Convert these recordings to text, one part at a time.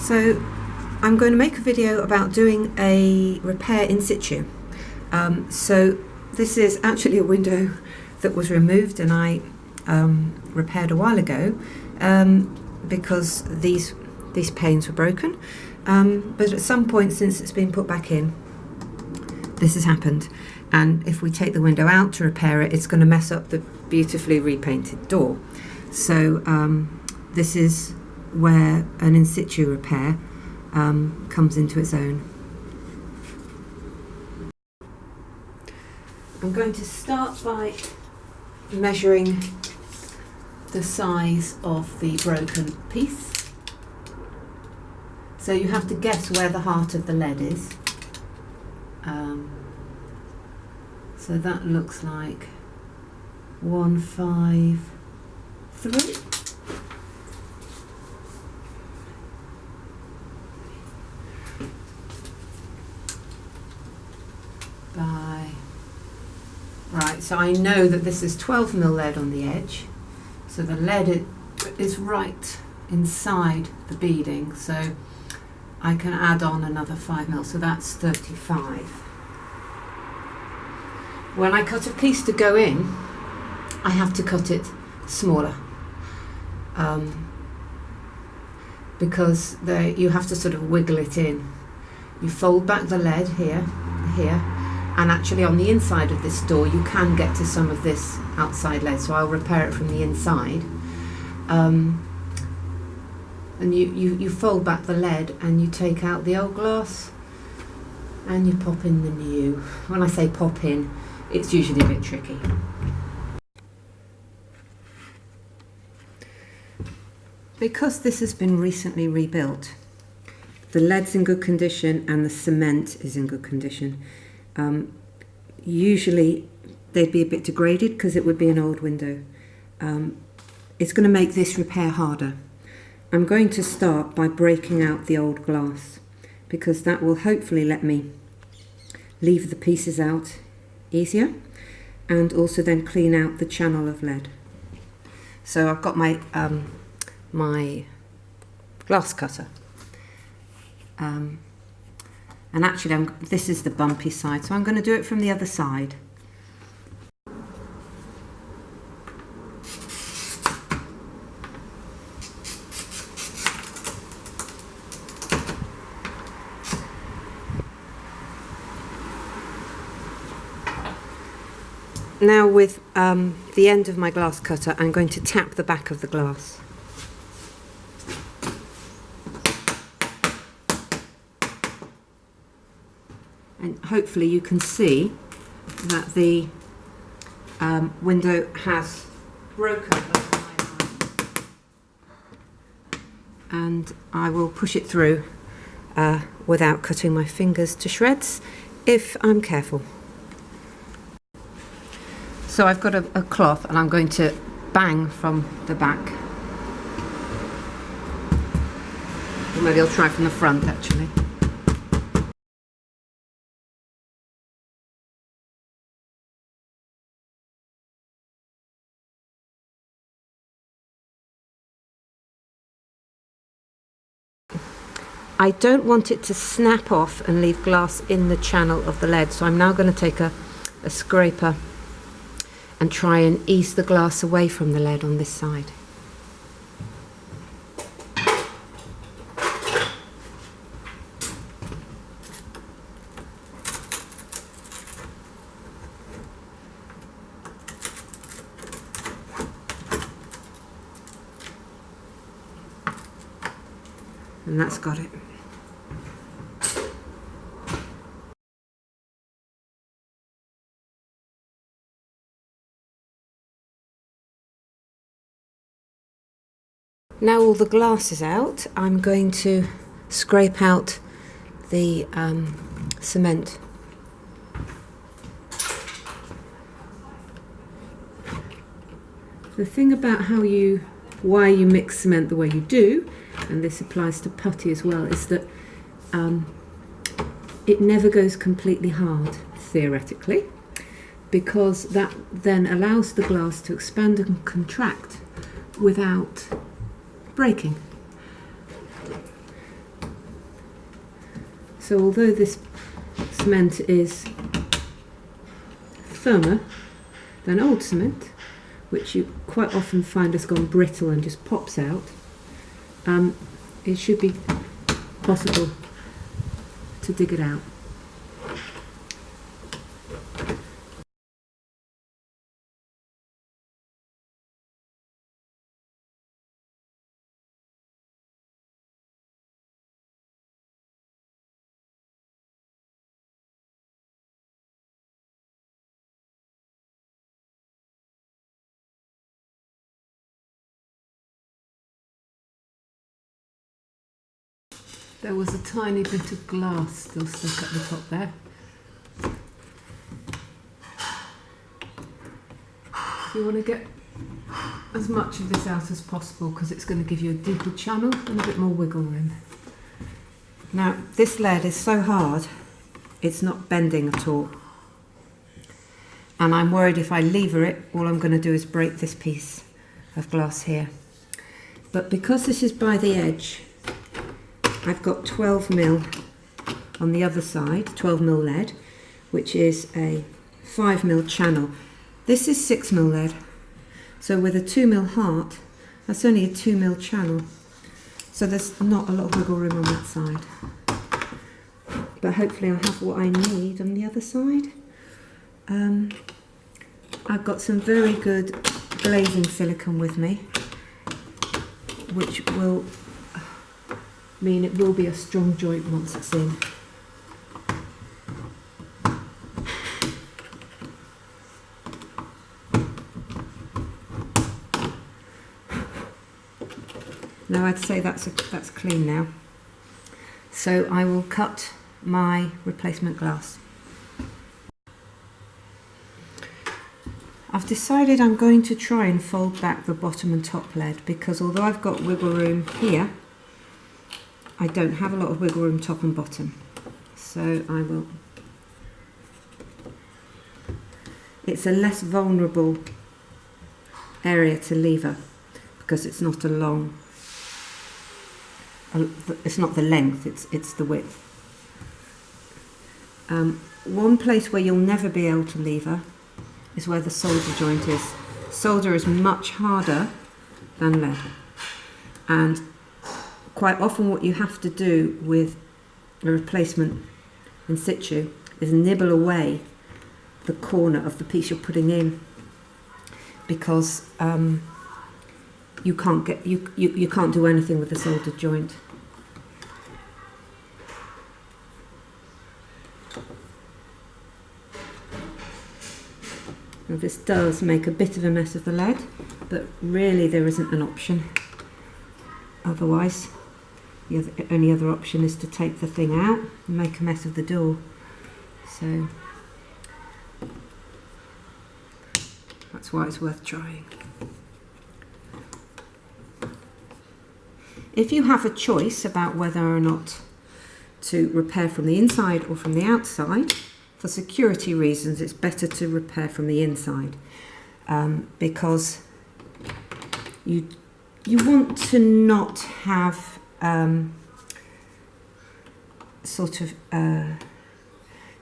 So I'm going to make a video about doing a repair in situ. So this is actually a window that was removed and I repaired a while ago because these panes were broken, but at some point since it's been put back in, this has happened, and if we take the window out to repair it, it's going to mess up the beautifully repainted door. So this is where an in situ repair comes into its own. I'm going to start by measuring the size of the broken piece. So you have to guess where the heart of the lead is. So that looks like 153. Right, so I know that this is 12mm lead on the edge. So the lead is right inside the beading, so I can add on another 5mm, so that's 35. When I cut a piece to go in, I have to cut it smaller because you have to sort of wiggle it in. You fold back the lead here, and actually on the inside of this door you can get to some of this outside lead, so I'll repair it from the inside. And you fold back the lead and you take out the old glass and you pop in the new. When I say pop in, it's usually a bit tricky. Because this has been recently rebuilt, the lead's in good condition and the cement is in good condition. Usually they'd be a bit degraded because it would be an old window. It's going to make this repair harder. I'm going to start by breaking out the old glass because that will hopefully let me leave the pieces out easier and also then clean out the channel of lead. So I've got my my glass cutter. And actually this is the bumpy side, so I'm going to do it from the other side. Now with the end of my glass cutter, I'm going to tap the back of the glass. And hopefully you can see that the window has broken. And I will push it through without cutting my fingers to shreds if I'm careful. So I've got a cloth and I'm going to bang from the back. Or maybe I'll try from the front actually. I don't want it to snap off and leave glass in the channel of the lead, so I'm now going to take a scraper and try and ease the glass away from the lead on this side. And that's got it. Now all the glass is out, I'm going to scrape out the cement. The thing about why you mix cement the way you do, and this applies to putty as well, is that it never goes completely hard, theoretically, because that then allows the glass to expand and contract without breaking. So although this cement is firmer than old cement, which you quite often find has gone brittle and just pops out, it should be possible to dig it out. There was a tiny bit of glass still stuck at the top there. So you want to get as much of this out as possible because it's going to give you a deeper channel and a bit more wiggle room. Now this lead is so hard it's not bending at all, and I'm worried if I lever it all I'm going to do is break this piece of glass here. But because this is by the edge, I've got 12mm on the other side, 12mm lead, which is a 5mm channel. This is 6mm lead, so with a 2mm heart, that's only a 2mm channel. So there's not a lot of wiggle room on that side. But hopefully I'll have what I need on the other side. I've got some very good glazing silicone with me, which will mean it will be a strong joint once it's in. Now I'd say that's clean now. So I will cut my replacement glass. I've decided I'm going to try and fold back the bottom and top lead because although I've got wiggle room here, I don't have a lot of wiggle room top and bottom. So I will. It's a less vulnerable area to lever because it's not a long, it's not the length, it's the width. One place where you'll never be able to lever is where the solder joint is. Solder is much harder than lead, and quite often what you have to do with a replacement in situ is nibble away the corner of the piece you're putting in, because you can't do anything with the solder joint. Now this does make a bit of a mess of the lead, but really there isn't an option. Otherwise, the only other option is to take the thing out and make a mess of the door. So that's why it's worth trying. If you have a choice about whether or not to repair from the inside or from the outside, for security reasons it's better to repair from the inside, because you want to not have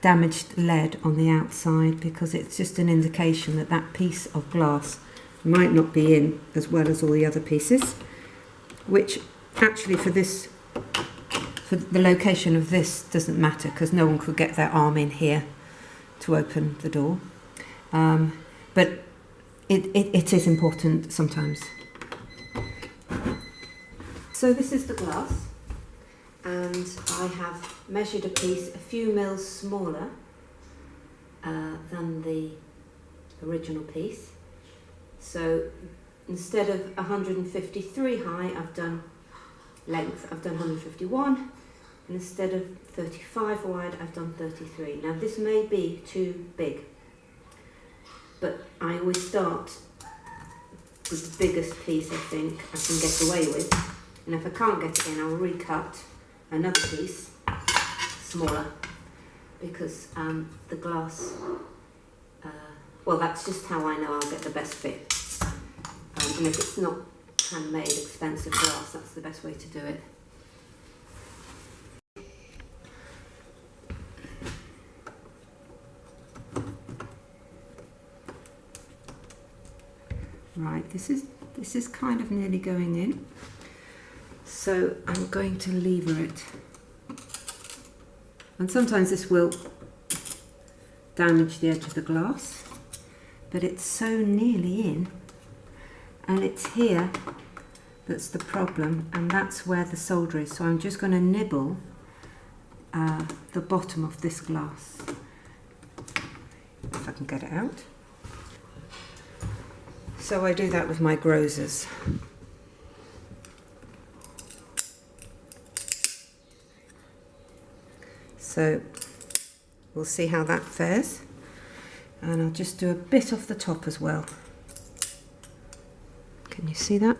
damaged lead on the outside, because it's just an indication that that piece of glass might not be in as well as all the other pieces, which actually for the location of this doesn't matter because no one could get their arm in here to open the door, but it is important sometimes. So this is the glass, and I have measured a piece a few mils smaller than the original piece. So instead of 153 high, I've done length, I've done 151, and instead of 35 wide, I've done 33. Now this may be too big, but I always start with the biggest piece I think I can get away with, and if I can't get it in, I'll recut another piece smaller, because the glass, well, that's just how I know I'll get the best fit, and if it's not handmade expensive glass, that's the best way to do it. Right, this is kind of nearly going in. So I'm going to lever it. And sometimes this will damage the edge of the glass, but it's so nearly in, and it's here that's the problem, and that's where the solder is. So I'm just going to nibble the bottom of this glass, if I can get it out. So I do that with my grozers. So we'll see how that fares, and I'll just do a bit off the top as well. Can you see that?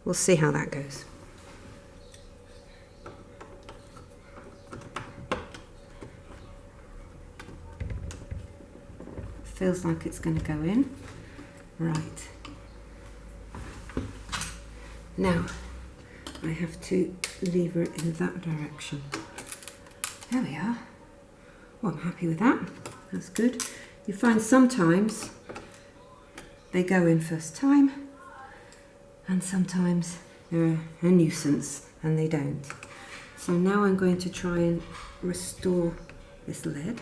We'll see how that goes. Feels like it's going to go in. Right. Now, I have to lever it in that direction. There we are. Well, I'm happy with that. That's good. You find sometimes they go in first time, and sometimes they're a nuisance and they don't. So now I'm going to try and restore this lead.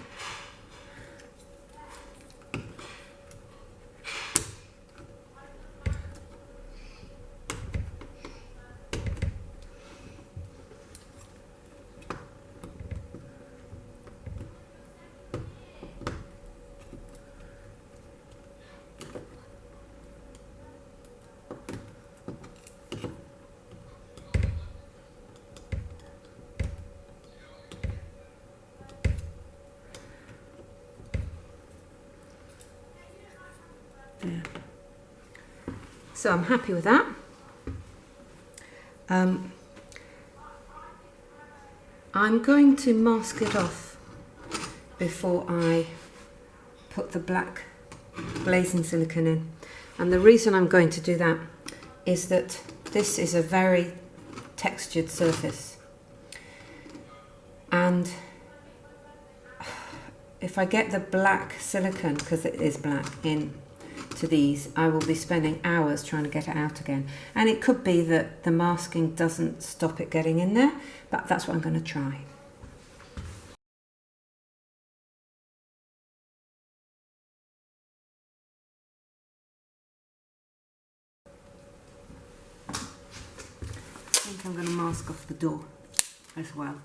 There. So I'm happy with that. I'm going to mask it off before I put the black glazing silicone in. And the reason I'm going to do that is that this is a very textured surface. And if I get the black silicone, because it is black, in to these, I will be spending hours trying to get it out again. And it could be that the masking doesn't stop it getting in there, but that's what I'm going to try. I think I'm going to mask off the door as well,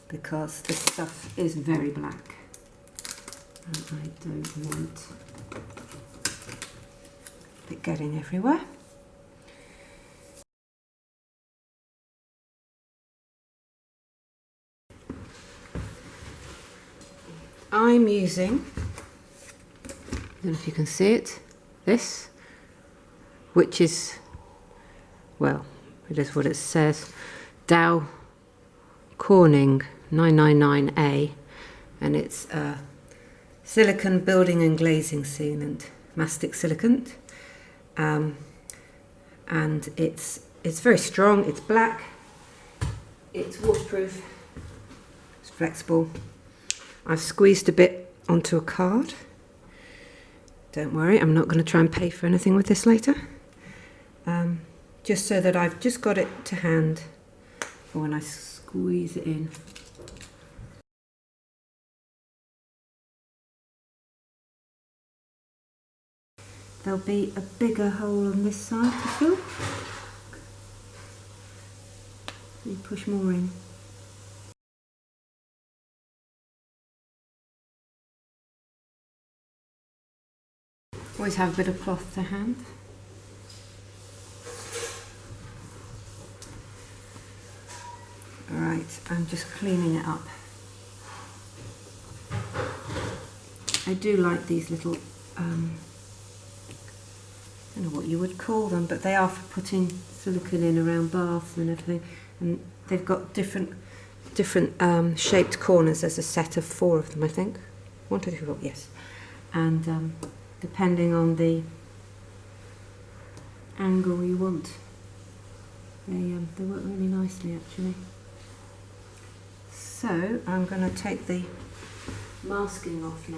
because this stuff is very black and I don't want it getting everywhere. I'm using, I don't know if you can see it, this, which is, well, it is what it says, Dow Corning 999A, and it's silicone building and glazing sealant, mastic silicone, and it's very strong. It's black, it's waterproof, it's flexible. I've squeezed a bit onto a card. Don't worry, I'm not going to try and pay for anything with this later. Just so that I've just got it to hand for when I squeeze it in. There'll be a bigger hole on this side to fill. You push more in. Always have a bit of cloth to hand. Alright, I'm just cleaning it up. I do like these little, I don't know what you would call them, but they are for putting silicone in around baths and everything. And they've got different shaped corners. There's a set of 4 of them, I think. 1, 2, 3, 4, yes. And depending on the angle you want, they work really nicely actually. So I'm going to take the masking off now.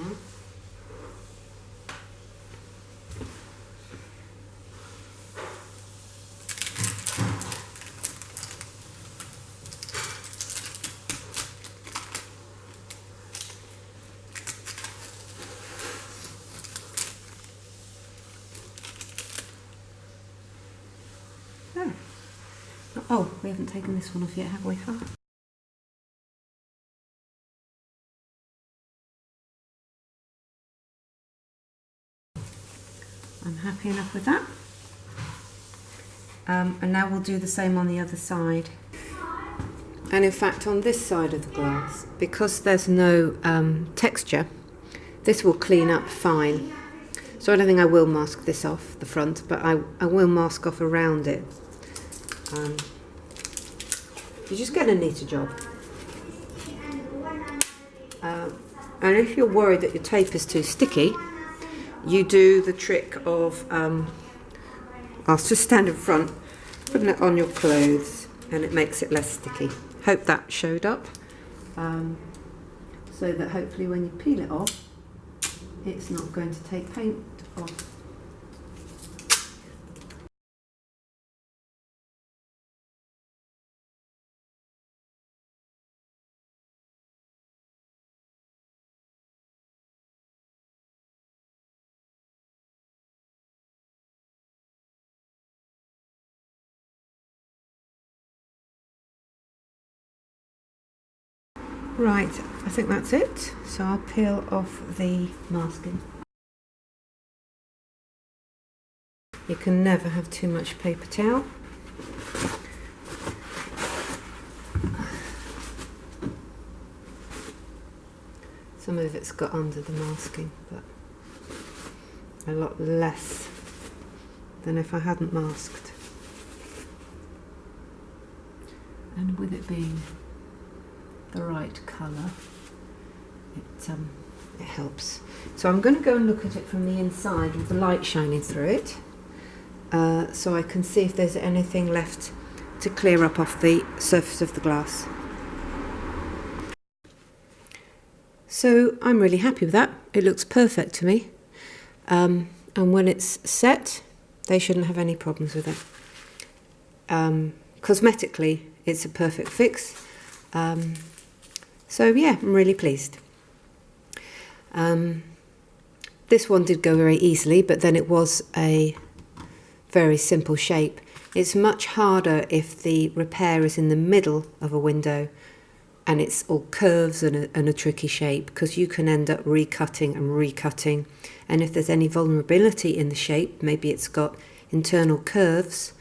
Oh, we haven't taken this one off yet, have we? Oh. I'm happy enough with that. And now we'll do the same on the other side. And in fact, on this side of the glass, because there's no texture, this will clean up fine. So I don't think I will mask this off the front, but I will mask off around it. You're just getting a neater job. And if you're worried that your tape is too sticky, you do the trick of, I'll just stand in front, putting it on your clothes, and it makes it less sticky. Hope that showed up, so that hopefully when you peel it off, it's not going to take paint off. Right, I think that's it. So I'll peel off the masking. You can never have too much paper towel. Some of it's got under the masking, but a lot less than if I hadn't masked. And with it being the right colour, it helps. So I'm going to go and look at it from the inside with the light shining through it, so I can see if there's anything left to clear up off the surface of the glass. So I'm really happy with that. It looks perfect to me, and when it's set, they shouldn't have any problems with it. Cosmetically, it's a perfect fix. So yeah, I'm really pleased. This one did go very easily, but then it was a very simple shape. It's much harder if the repair is in the middle of a window and it's all curves and a tricky shape, because you can end up recutting and recutting. And if there's any vulnerability in the shape, maybe it's got internal curves,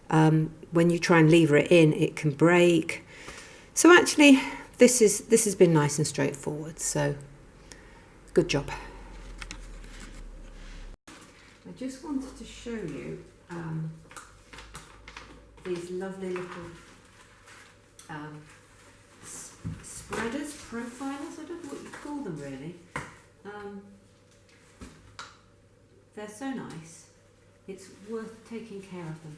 when you try and lever it in, it can break. So actually, this has been nice and straightforward, so good job. I just wanted to show you these lovely little spreaders, profilers, I don't know what you call them really. They're so nice, it's worth taking care of them.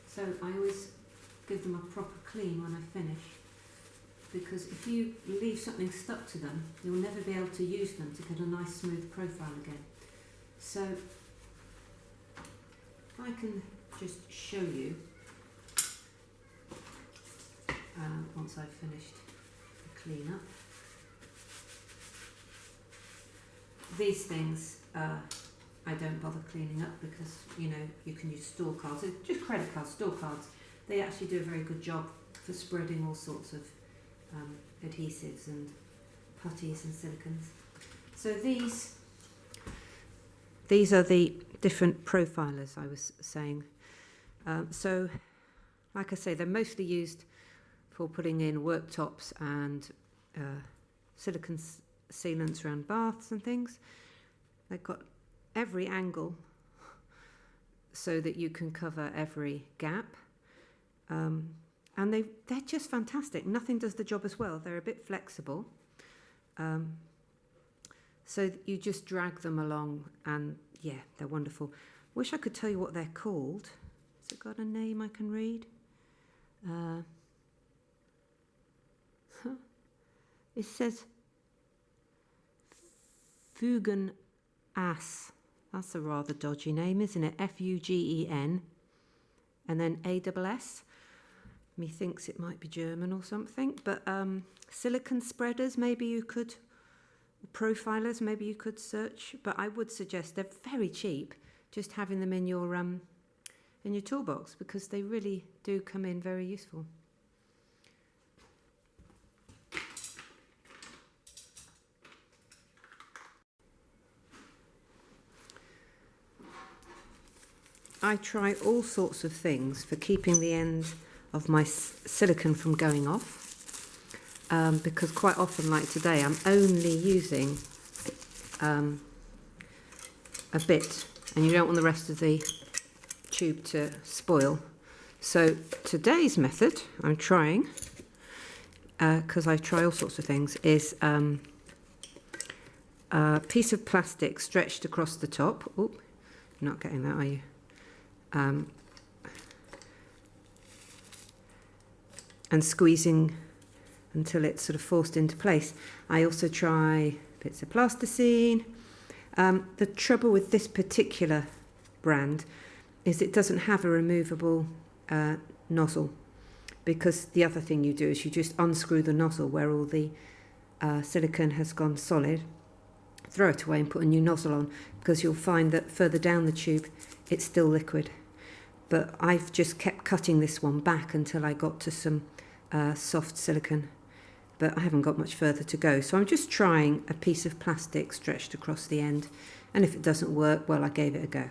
So I always give them a proper clean when I finish, because if you leave something stuck to them, you'll never be able to use them to get a nice smooth profile again. So if I can just show you, once I've finished the clean up. These things I don't bother cleaning up, because you know you can use store cards, just credit cards, store cards. They actually do a very good job for spreading all sorts of adhesives and putties and silicons. So these are the different profilers I was saying. So like I say, they're mostly used for putting in worktops and silicon sealants around baths and things. They've got every angle so that you can cover every gap. And they're just fantastic. Nothing does the job as well. They're a bit flexible. So you just drag them along, and yeah, they're wonderful. Wish I could tell you what they're called. Has it got a name I can read? It says Fugen Ass. That's a rather dodgy name, isn't it? Fugen and then ASS. Methinks it might be German or something. But silicon spreaders, maybe you could, profilers, maybe you could search. But I would suggest they're very cheap. Just having them in your toolbox, because they really do come in very useful. I try all sorts of things for keeping the end of my silicone from going off, because quite often, like today, I'm only using a bit, and you don't want the rest of the tube to spoil. So today's method, I'm trying, because I try all sorts of things, is a piece of plastic stretched across the top. Oop, you're not getting that, are you? And squeezing until it's sort of forced into place. I also try bits of plasticine. The trouble with this particular brand is it doesn't have a removable nozzle, because the other thing you do is you just unscrew the nozzle where all the silicone has gone solid, throw it away and put a new nozzle on, because you'll find that further down the tube it's still liquid. But I've just kept cutting this one back until I got to some soft silicone, but I haven't got much further to go. So I'm just trying a piece of plastic stretched across the end, and if it doesn't work, well, I gave it a go.